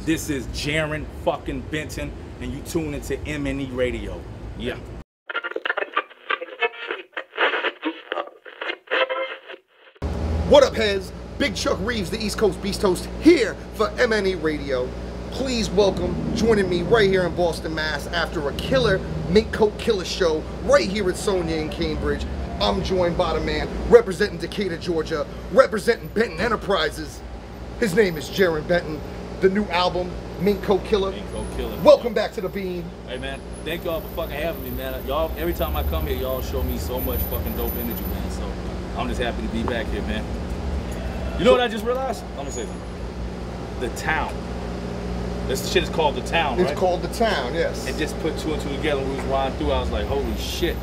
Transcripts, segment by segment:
This is Jarren fucking Benton, and you tune into MNE Radio. Yeah. What up, heads? Big Chuck Reeves, the East Coast Beast Host, here for MNE Radio. Please welcome, joining me right here in Boston, Mass, after a killer mink coat killer show right here at Sonia in Cambridge. I'm joined by the man representing Decatur, Georgia, representing Benton Enterprises. His name is Jarren Benton. The new album, Mink Coat Killer. Mink Coat Killer. Welcome back to the Bean. Hey man, thank y'all for fucking having me, man. Y'all, every time I come here, y'all show me so much fucking dope energy, man. So I'm just happy to be back here, man. You know what I just realized? I'm gonna say something. The town. This shit is called The Town, right? It's called The Town, yes. And just put two and two together when we was riding through, I was like, holy shit,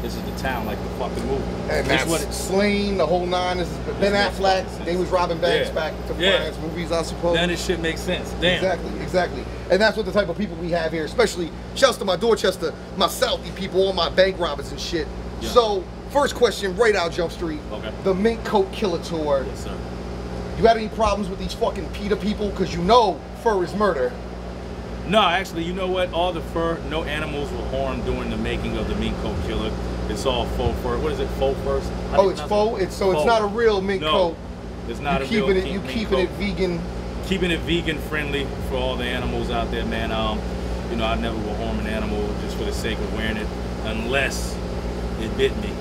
this is The Town, like the fucking movie. And that's what Slain, the whole nine, is Ben Affleck, they was robbing banks back to finance movies, I suppose. Then this shit makes sense, damn. Exactly. And that's what the type of people we have here, especially, shouts to my Dorchester, my Southie people, all my bank robbers and shit. Yeah. So, first question, right out Jump Street. Okay. The Mink Coat Killer Tour. Yes, sir. You had any problems with these fucking PETA people? Because you know fur is murder. No, actually, you know what? All the fur, no animals were harmed during the making of the Mink Coat Killer. It's all faux fur. What is it, faux fur? Oh, it's faux? It's not a real mink coat. It's not you a real You keeping it vegan. Keeping it vegan friendly for all the animals out there, man. You know, I never will harm an animal just for the sake of wearing it, unless it bit me.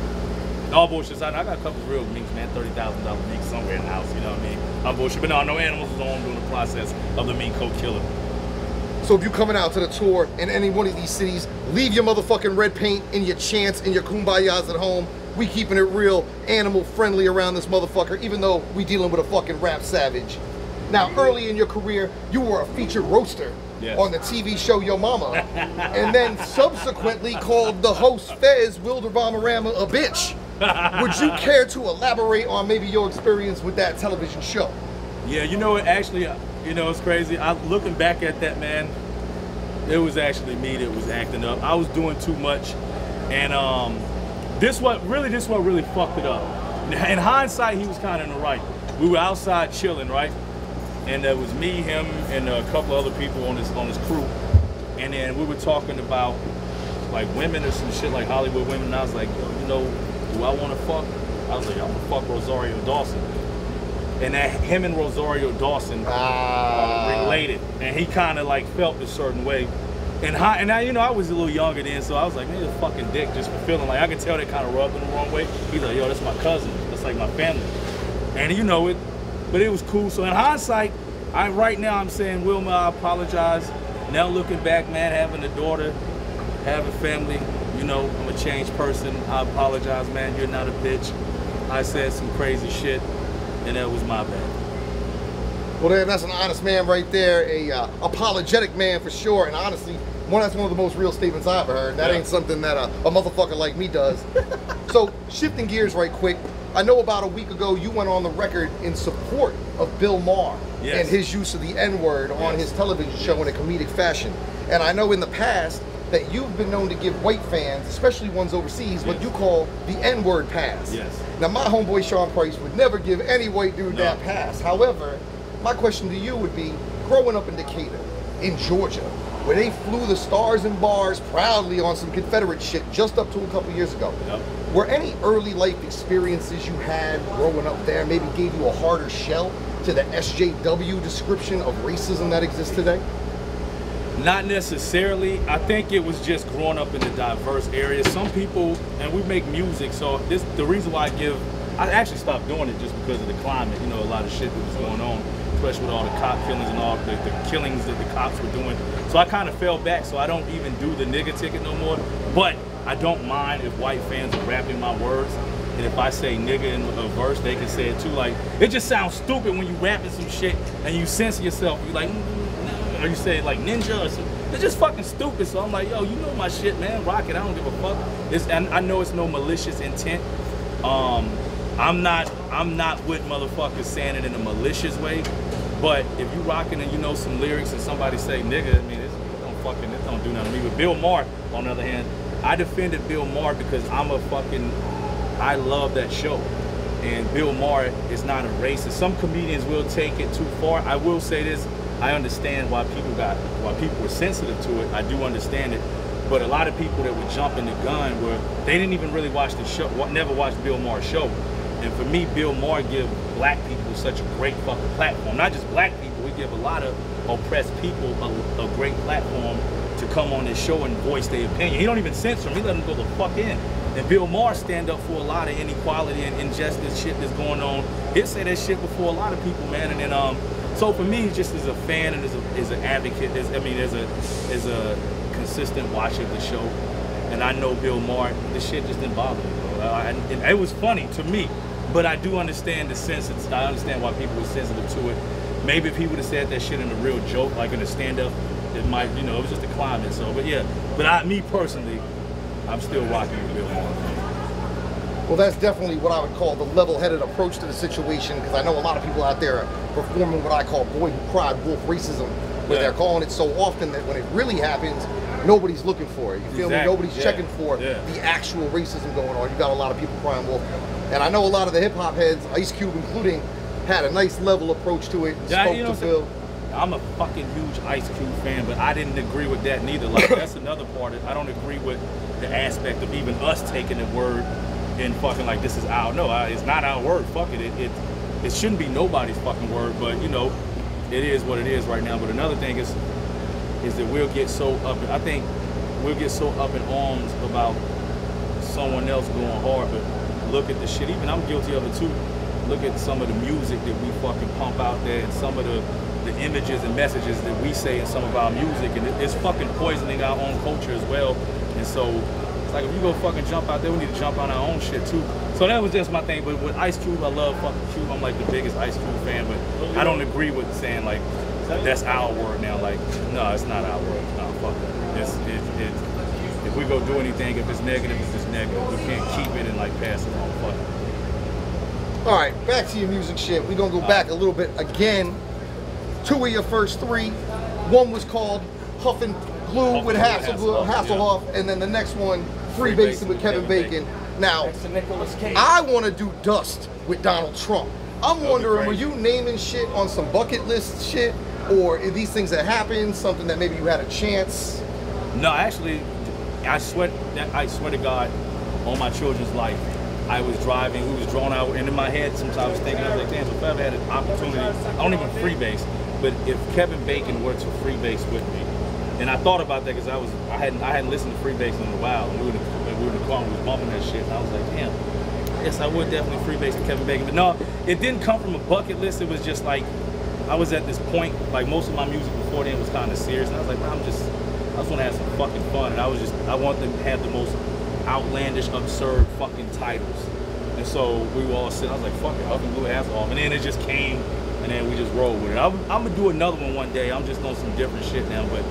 All bullshit aside, I got a couple of real minks, man, $30,000 minks somewhere in the house, you know what I mean? I'm bullshit, but no animals was on during the process of the Mink Coat Killer. So if you coming out to the tour in any one of these cities, leave your motherfucking red paint and your chants and your kumbayas at home. We keeping it real animal friendly around this motherfucker, even though we dealing with a fucking rap savage. Now, early in your career, you were a featured roaster on the TV show Yo Mama, and then subsequently called the host Fez Wilderbamarama a bitch. Would you care to elaborate on maybe your experience with that television show? Yeah, you know what, actually, you know, it's crazy. Looking back at that, man, it was actually me that was acting up. I was doing too much, and this what really fucked it up. In hindsight, he was kind of in the right. We were outside chilling, right? And there was me, him, and a couple other people on his crew, and then we were talking about like women or some shit, like Hollywood women. And I was like, yo, you know, do I want to fuck? I was like, I'm gonna fuck Rosario Dawson. And that him and Rosario Dawson related, and he kind of like felt a certain way. And I, you know, I was a little younger then, so I was like, man, you're a fucking dick just for feeling like I could tell they kind of rubbed him the wrong way. He's like, yo, that's my cousin. That's like my family. And you know it, but it was cool. So in hindsight, right now I'm saying, Wilma, I apologize. Now looking back, man, having a daughter, having family, you know, I'm a changed person. I apologize, man. You're not a bitch. I said some crazy shit, and that was my bad. Well, then, that's an honest man right there, a apologetic man for sure, and honestly, that's one of the most real statements I ever heard. That ain't something that a motherfucker like me does. So, shifting gears right quick, I know about a week ago you went on the record in support of Bill Maher and his use of the N-word on his television show in a comedic fashion. And I know in the past that you've been known to give white fans, especially ones overseas, what you call the N-word pass. Yes. Now, my homeboy Sean Price would never give any white dude that pass. However, my question to you would be, growing up in Decatur, in Georgia, where they flew the stars and bars proudly on some Confederate shit just up to a couple years ago, were any early life experiences you had growing up there maybe gave you a harder shell to the SJW description of racism that exists today? Not necessarily. I think it was just growing up in a diverse area. Some people, and we make music, so the reason why I actually stopped doing it just because of the climate. You know, a lot of shit that was going on, especially with all the cop killings and all the killings that the cops were doing. So I kind of fell back, so I don't even do the nigga ticket no more. But I don't mind if white fans are rapping my words. And if I say nigga in a verse, they can say it too. Like, it just sounds stupid when you rapping some shit and you censor yourself. You like, or you say like ninja or something. It's just fucking stupid. So I'm like, yo, you know my shit, man. Rock it. I don't give a fuck. And I know it's no malicious intent. I'm not with motherfuckers saying it in a malicious way. But if you rocking and you know some lyrics and somebody say nigga, I mean, it don't do nothing to me. But Bill Maher, on the other hand, I defended Bill Maher because I love that show. And Bill Maher is not a racist. Some comedians will take it too far. I will say this, I understand why people were sensitive to it. I do understand it. But a lot of people that were jumping the gun they didn't even really watch the show, never watched Bill Maher's show. And for me, Bill Maher give black people such a great fucking platform. Not just black people, we give a lot of oppressed people a great platform to come on this show and voice their opinion. He don't even censor them, he let them go the fuck in. And Bill Maher stand up for a lot of inequality and injustice shit that's going on. He'll say that shit before a lot of people, man. And then, so for me, just as a fan and as an advocate, as a consistent watcher of the show, and I know Bill Maher, the shit just didn't bother me, bro. And it was funny to me, but I do understand the sense. I understand why people were sensitive to it. Maybe if he would have said that shit in a real joke, like in a stand-up, it might, it was just a climate. So, but yeah, me personally, I'm still rocking with Bill Maher. Well, that's definitely what I would call the level-headed approach to the situation, because I know a lot of people out there are performing what I call boy who cried wolf racism, where they're calling it so often that when it really happens, nobody's looking for it. You feel me? Nobody's checking for the actual racism going on. You got a lot of people crying wolf. And I know a lot of the hip-hop heads, Ice Cube including, had a nice level approach to it and spoke to Bill. I'm a fucking huge Ice Cube fan, but I didn't agree with that neither. Like, that's another part. I don't agree with the aspect of even us taking the word and fucking like, this is our, no, it's not our word. Fuck it. It shouldn't be nobody's fucking word, but it is what it is right now. But another thing is that we'll get so up in arms about someone else going hard, but look at the shit. Even I'm guilty of it too. Look at some of the music that we fucking pump out there and some of the images and messages that we say in some of our music, and it's fucking poisoning our own culture as well. And so it's like, if you go fucking jump out there, we need to jump on our own shit too. So that was just my thing. But with Ice Cube, I love fucking Cube. I'm like the biggest Ice Cube fan, but I don't agree with saying like that's our word now. Like, no, it's not our word. No, fuck that. If we go do anything, if it's negative, it's just negative. We can't keep it and like pass it on. Fuck it. All right, back to your music shit. We're gonna go back a little bit again. 2 of your first 3. One was called Huffin' Glue with Hasselhoff, and then the next one, Freebasing with Kevin Bacon. Now, I want to do Dust with Donald Trump. I'm wondering, were you naming shit on some bucket list shit, or are these things that happened, something that maybe you had a chance? No, actually, I swear to God, on my children's life, I was driving, we was drawn out, and in my head, sometimes I was thinking, I was like, damn, if I ever had an opportunity, I don't even freebase, but if Kevin Bacon were to freebase with me, and I thought about that because I hadn't listened to freebasing in a while, and we were in the car and we was bumping that shit, and I was like, damn, yes, I would definitely freebase with Kevin Bacon. But no, it didn't come from a bucket list. It was just like, I was at this point, like most of my music before then was kind of serious, and I was like, man, I just want to have some fucking fun, and I want them to have the most outlandish, absurd fucking titles. And so we were all sitting, I was like, fuck it, Huffin' Glue ass off. And then it just came, and then we just rolled with it. I'm gonna do another one day. I'm just on some different shit now, but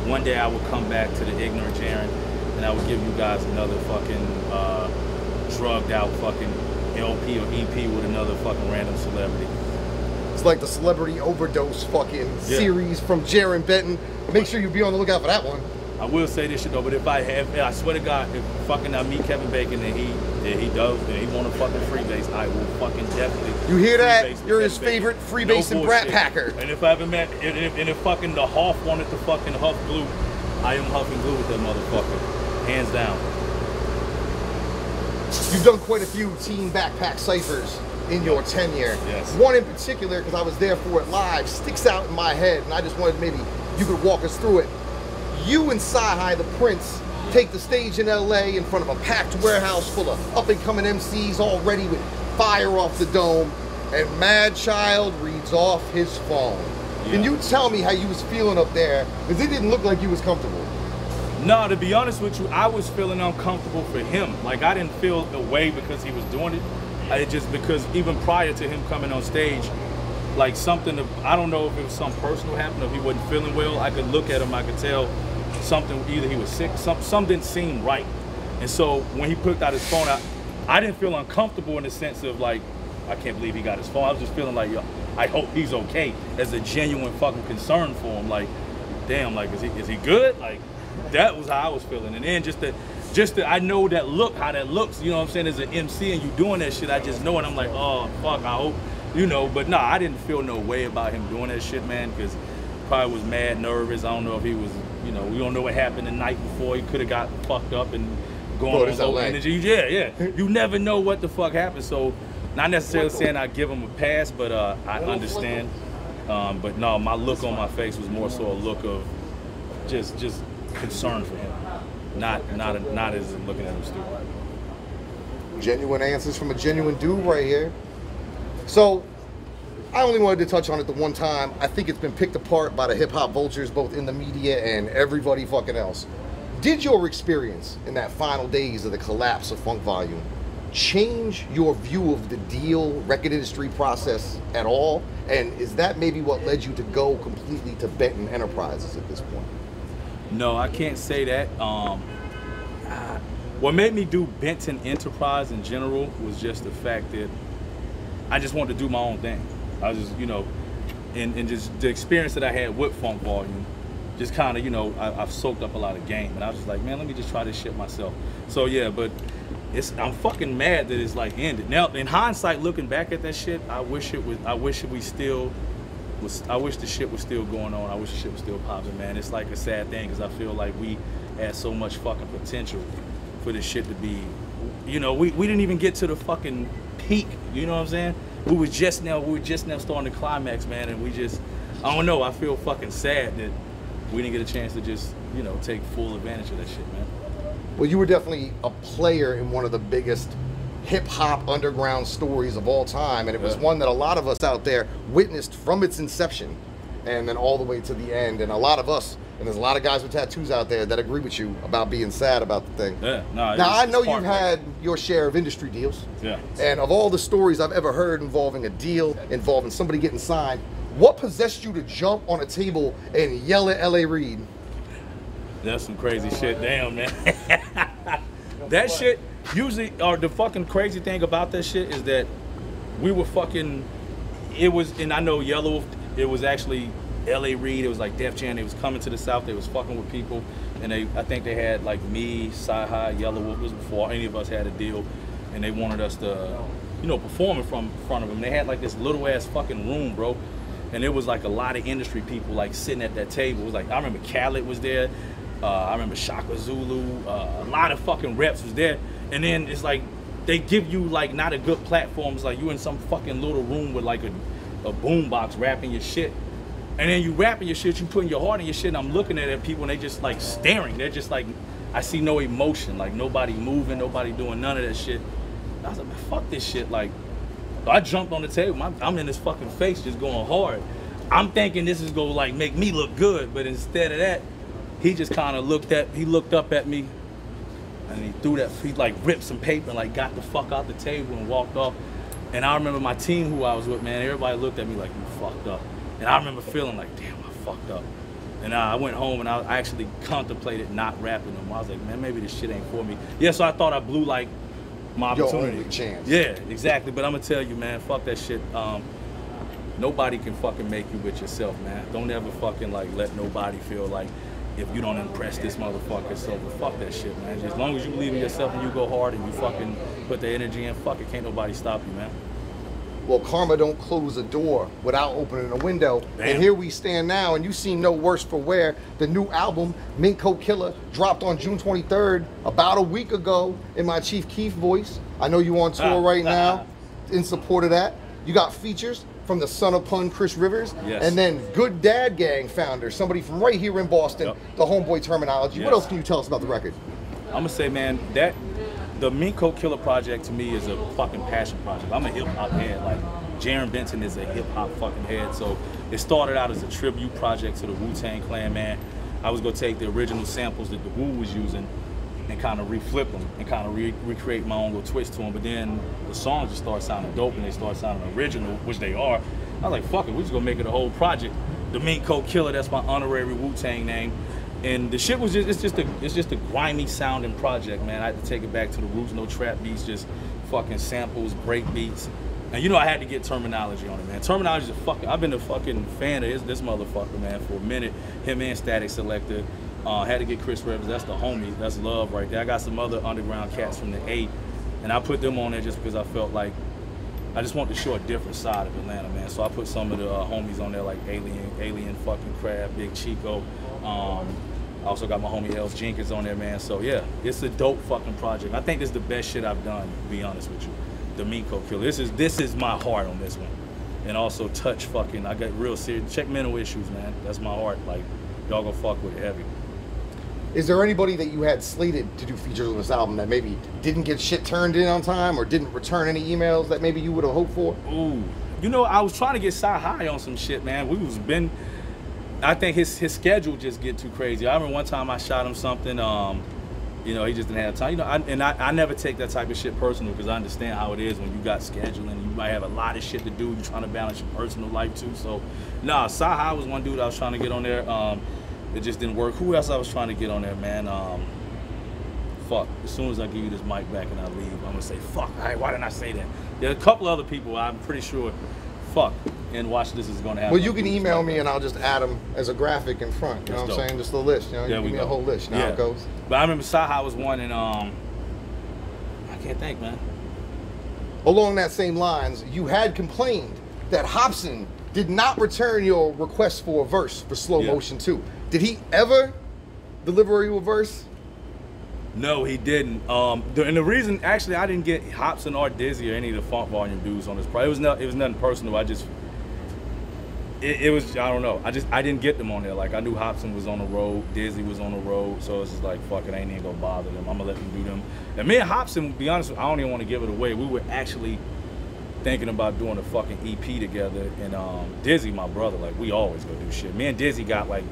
one day I will come back to the Ignorant Jarren, and I will give you guys another fucking drugged out fucking LP or EP with another fucking random celebrity. It's like the celebrity overdose fucking series from Jarren Benton. Make sure you be on the lookout for that one. I will say this shit though, but if I swear to God, if fucking I meet Kevin Bacon and he want to fucking freebase, I will fucking definitely. You hear that? You're his favorite freebasing brat packer. And if I ever met, and if fucking the Hoff wanted to fucking huff glue, I am huffing glue with that motherfucker, hands down. You've done quite a few teen backpack ciphers in your tenure. Yes. One in particular, because I was there for it live, sticks out in my head, and I just wanted maybe you could walk us through it. You and Sci-Hi the Prince take the stage in LA in front of a packed warehouse full of up-and-coming MCs all ready with fire off the dome, and Mad Child reads off his phone. Yeah. Can you tell me how you was feeling up there? Because it didn't look like you was comfortable. No, to be honest with you, I was feeling uncomfortable for him. Like, I didn't feel the way because he was doing it. Just because even prior to him coming on stage, like something, I don't know if it was something personal happened, if he wasn't feeling well. I could look at him, I could tell something, either he was sick, something didn't seem right. And so when he put out his phone out, I didn't feel uncomfortable in the sense of like, I can't believe he got his phone. I was just feeling like, yo, I hope he's okay, as a genuine fucking concern for him. Like, damn, like, is he good? Like, that was how I was feeling. And then just the, I know that look, how that looks, you know what I'm saying, as an MC and you doing that shit, I just know it. I'm like, oh, fuck, I hope, you know. But nah, I didn't feel no way about him doing that shit, man, because probably was mad nervous. I don't know if he was, you know, we don't know what happened the night before. He could have got fucked up and going on low energy. Yeah. You never know what the fuck happened. So, not necessarily saying I give him a pass, but I understand. But no, my look on my face was more so a look of just concern for him, not as looking at him stupid. Genuine answers from a genuine dude right here. So, I only wanted to touch on it the one time. I think it's been picked apart by the hip-hop vultures, both in the media and everybody fucking else. Did your experience in that final days of the collapse of Funk Volume change your view of the deal record industry process at all? And is that maybe what led you to go completely to Benton Enterprises at this point? No, I can't say that. What made me do Benton Enterprise in general was just the fact that I just wanted to do my own thing. I was just, you know, and just the experience that I had with Funk Volume, just kind of, you know, I've soaked up a lot of game, and I was just like, man, let me just try this shit myself. So yeah, but I'm fucking mad that it's like ended. Now, in hindsight, looking back at that shit, I wish the shit was still going on. I wish the shit was still popping, man. It's like a sad thing because I feel like we had so much fucking potential for this shit to be, you know, we didn't even get to the fucking peak. You know what I'm saying? We were just now starting the climax, man, and I don't know. I feel fucking sad that we didn't get a chance to just, you know, take full advantage of that shit, man. Well, you were definitely a player in one of the biggest hip-hop underground stories of all time, and it was one that a lot of us out there witnessed from its inception and then all the way to the end. And a lot of us, and there's a lot of guys with tattoos out there that agree with you about being sad about the thing. Yeah, now, I know you've had your share of industry deals. Yeah. And of all the stories I've ever heard involving a deal, involving somebody getting signed, what possessed you to jump on a table and yell at L.A. Reid? That's some crazy shit. Damn, man. That shit, usually, or the fucking crazy thing about that shit is that we were fucking, it was, and I know Yellow, it was actually L.A. Reid, it was like Def Jam, they was coming to the South, they was fucking with people, and I think they had like me, Sci-Hi, Yellow Wolf, was before any of us had a deal, and they wanted us to, you know, perform in front of them. They had like this little ass fucking room, bro, and there was like a lot of industry people like sitting at that table. It was like, I remember Khaled was there, I remember Shaka Zulu, a lot of fucking reps was there, and then it's like, they give you like not a good platform. It's like you in some fucking little room with like a boombox rapping your shit. And then you rapping your shit, you putting your heart in your shit, and I'm looking at people and they just like staring. They're just like, I see no emotion, like nobody moving, nobody doing none of that shit. I was like, man, fuck this shit. Like, I jumped on the table, I'm in his fucking face just going hard. I'm thinking this is gonna like make me look good, but instead of that, he just kind of looked up at me, and he like ripped some paper and like got the fuck out the table and walked off. And I remember my team who I was with, man, everybody looked at me like, you fucked up. And I remember feeling like, damn, I fucked up. And I went home and I actually contemplated not rapping them. I was like, man, maybe this shit ain't for me. Yeah, so I thought I blew like my opportunity. Your only chance. Yeah, exactly. But I'm gonna tell you, man, fuck that shit. Nobody can fucking make you with yourself, man. Don't ever fucking like let nobody feel like if you don't impress this motherfucker. So fuck that shit, man. As long as you believe in yourself and you go hard and you fucking put the energy in, fuck it, can't nobody stop you, man. Well, karma don't close a door without opening a window. Damn. And here we stand now, and you see No Worse for Wear. The new album, Minko Killer, dropped on June 23rd, about a week ago, in my Chief Keef voice. I know you on tour right now in support of that. You got features from the Son of Pun, Chris Rivers, yes. And then Good Dad Gang founder, somebody from right here in Boston, yep. The Homeboy Terminology. Yes. What else can you tell us about the record? I'm gonna say, man, that the Minko Killer project to me is a fucking passion project. I'm a hip hop head. Like Jarren Benton is a hip hop fucking head. So it started out as a tribute project to the Wu-Tang Clan, man. I was gonna take the original samples that the Wu was using and kind of reflip them and kind of recreate my own little twist to them. But then the songs just start sounding dope and they start sounding original, which they are. I was like, fuck it, we're just gonna make it a whole project. The Minko Killer, that's my honorary Wu-Tang name. And the shit was just, it's just a grimy sounding project, man. I had to take it back to the roots, no trap beats, just fucking samples, break beats. And you know I had to get Terminology on it, man. Terminology's a fucking, I've been a fucking fan of this motherfucker, man, for a minute. Him and Static Selector. Had to get Chris Rivers, that's the homie, that's love right there. I got some other underground cats from the A, and I put them on there just because I felt like I just want to show a different side of Atlanta, man. So I put some of the homies on there like Alien fucking Crab, Big Chico. I also got my homie Els Jenkins on there, man. So yeah, it's a dope fucking project. I think this is the best shit I've done, to be honest with you. The Miko Killer. This is my heart on this one. And also Touch fucking, I got real serious. Check Mental Issues, man. That's my heart. Like, y'all go fuck with it heavy. Is there anybody that you had slated to do features on this album that maybe didn't get shit turned in on time or didn't return any emails that maybe you would have hoped for? Ooh, you know, I was trying to get Sci High on some shit, man. I think his schedule just get too crazy. I remember one time I shot him something, you know, he just didn't have time. You know, I never take that type of shit personal because I understand how it is when you got scheduling. You might have a lot of shit to do. You're trying to balance your personal life too. So, nah, Sci High was one dude I was trying to get on there. It just didn't work. Who else I was trying to get on there, man? Fuck. As soon as I give you this mic back and I leave, I'm gonna say fuck. All right, why didn't I say that? There are a couple other people I'm pretty sure. Fuck. And watch this is gonna happen. Well, you can email me and I'll just add them as a graphic in front. You know what I'm saying? Just a list. You know, you give me a whole list. You know how it goes. But I remember Saha was one, and I can't think, man. Along that same lines, you had complained that Hopsin did not return your request for a verse for Slow Motion 2. Did he ever deliver you a verse? No, he didn't. And the reason, actually, I didn't get Hopsin or Dizzy or any of the Funk Volume dudes on this project. It was nothing personal. It was, I don't know. I didn't get them on there. Like, I knew Hopsin was on the road, Dizzy was on the road, so it's just like, fuck it, I ain't even gonna bother them. I'm gonna let them do them. And me and Hopsin, to be honest, I don't even want to give it away. We were actually thinking about doing a fucking EP together, and Dizzy, my brother, like, we always go do shit. Me and Dizzy got like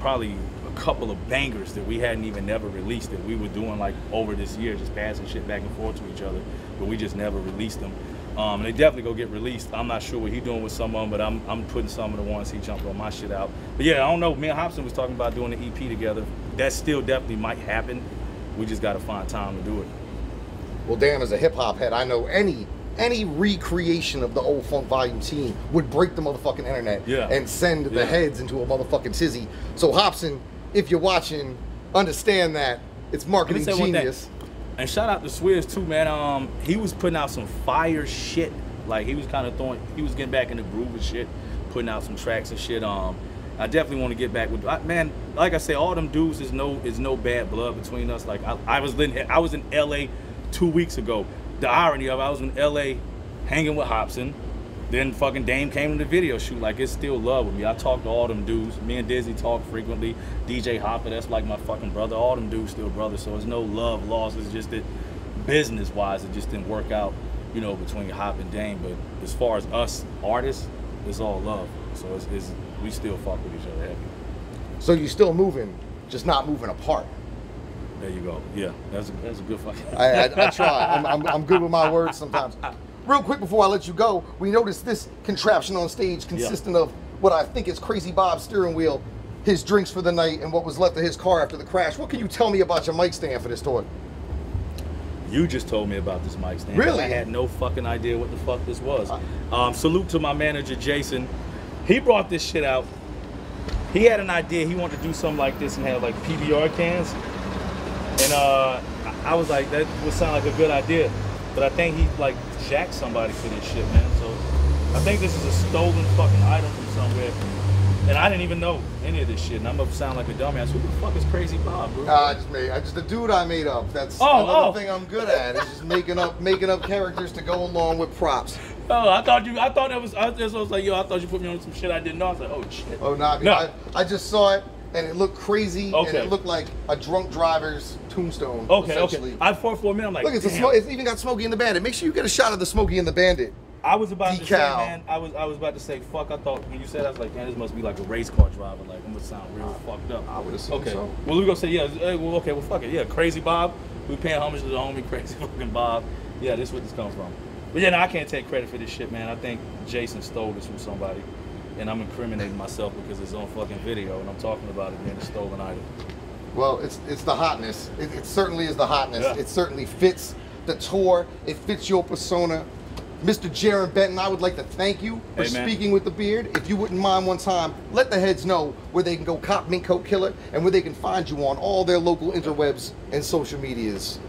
probably a couple of bangers that we hadn't even never released that we were doing like over this year, just passing shit back and forth to each other, but we just never released them. And they definitely go get released. I'm not sure what he's doing with some of them, but I'm putting some of the ones he jumped on my shit out. But yeah, I don't know. Me and Hopsin was talking about doing the EP together. That still definitely might happen. We just got to find time to do it. Well, damn, as a hip hop head, I know any recreation of the old Funk Volume team would break the motherfucking internet and send the heads into a motherfucking tizzy. So Hopsin, if you're watching, understand that it's marketing genius. And shout out to Swizz too, man. He was putting out some fire shit. Like, he was kind of he was getting back in the groove and shit, putting out some tracks and shit. I definitely want to get back with, man. Like I say, all them dudes is no bad blood between us. Like, I was in LA 2 weeks ago. The irony of it, I was in LA hanging with Hopsin. Then fucking Dame came to the video shoot. Like, it's still love with me. I talk to all them dudes. Me and Dizzy talk frequently. DJ Hopper, that's like my fucking brother. All them dudes still brothers. So there's no love lost. It's just that business-wise, it just didn't work out, you know, between Hop and Dame. But as far as us artists, it's all love. So we still fuck with each other heavy. So you still moving, just not moving apart. There you go. Yeah, that's a good fucking. I try. I'm good with my words sometimes. Real quick before I let you go, we noticed this contraption on stage consisting of what I think is Crazy Bob's steering wheel, his drinks for the night, and what was left of his car after the crash. What can you tell me about your mic stand for this tour? You just told me about this mic stand. Really? I had no fucking idea what the fuck this was. Salute to my manager, Jason. He brought this shit out. He had an idea. He wanted to do something like this and have like PBR cans. And I was like, that would sound like a good idea. But I think he like jacked somebody for this shit, man. So I think this is a stolen fucking item from somewhere. And I didn't even know any of this shit. And I'm gonna sound like a dumbass. Who the fuck is Crazy Bob, bro? Just the dude I made up. That's another thing I'm good at. Is just making up characters to go along with props. Oh, I thought that was. I was like, yo, I thought you put me on some shit I didn't know. I was like, oh shit. Oh, nah, no. I just saw it. And it looked crazy, and it looked like a drunk driver's tombstone. Okay. I for a minute, I'm like, look, it's even got Smokey and the Bandit. Make sure you get a shot of the Smokey and the Bandit. I was about decal. To say, man, I was about to say, fuck. I thought when you said, I was like, man, this must be like a race car driver. Like, I'm gonna sound real fucked up. I would assume so. Well, we gonna say, well, fuck it. Yeah, Crazy Bob. We paying homage to the homie Crazy fucking Bob. Yeah, this is where this comes from. But yeah, no, I can't take credit for this shit, man. I think Jason stole this from somebody. And I'm incriminating myself because it's on fucking video and I'm talking about it being a stolen item. Well, it's the hotness. It certainly is the hotness. Yeah. It certainly fits the tour. It fits your persona. Mr. Jarren Benton, I would like to thank you for speaking with the beard. If you wouldn't mind one time, let the heads know where they can go cop Mink Coat Killer and where they can find you on all their local interwebs and social medias.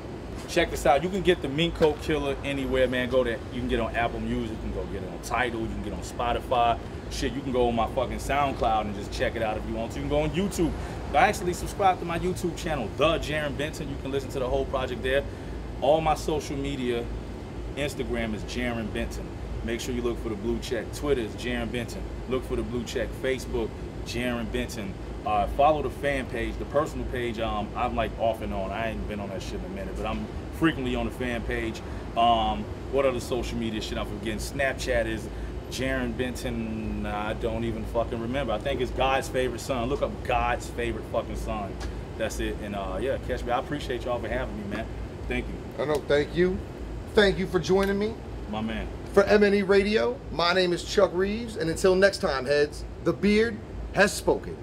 check this out. You can get the Mink Coat Killer anywhere, man. Go there. You can get on Apple Music. You can go get it on Tidal. You can get on Spotify. Shit, you can go on my fucking SoundCloud and just check it out if you want to. You can go on YouTube. I actually subscribe to my YouTube channel, The Jarren Benton. You can listen to the whole project there. All my social media, Instagram is Jarren Benton. Make sure you look for the blue check. Twitter is Jarren Benton. Look for the blue check. Facebook, Jarren Benton. Follow the fan page, the personal page. I'm like off and on. I ain't been on that shit in a minute, but I'm frequently on the fan page. What other social media shit I'm forgetting? Snapchat is Jarren Benton. I don't even fucking remember. I think it's God's favorite son. Look up God's favorite fucking son. That's it. And yeah, catch me. I appreciate y'all for having me, man. Thank you. I know. Thank you. Thank you for joining me. My man. For MNE Radio, my name is Chuck Reeves, and until next time, heads, the beard has spoken.